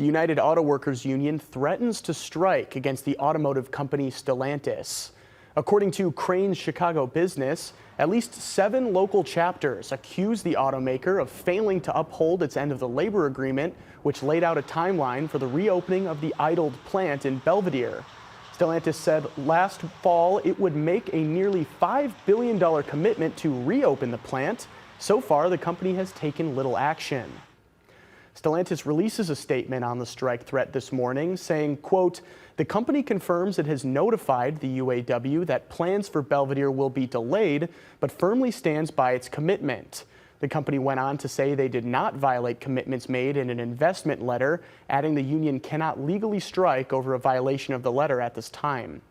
The United Auto Workers Union threatens to strike against the automotive company Stellantis. According to Crain's Chicago Business, at least 7 local chapters accuse the automaker of failing to uphold its end of the labor agreement, which laid out a timeline for the reopening of the idled plant in Belvidere. Stellantis said last fall it would make a nearly $5 billion commitment to reopen the plant. So far, the company has taken little action. Stellantis releases a statement on the strike threat this morning saying, quote, "The company confirms it has notified the UAW that plans for Belvidere will be delayed, but firmly stands by its commitment." The company went on to say they did not violate commitments made in an investment letter, adding the union cannot legally strike over a violation of the letter at this time.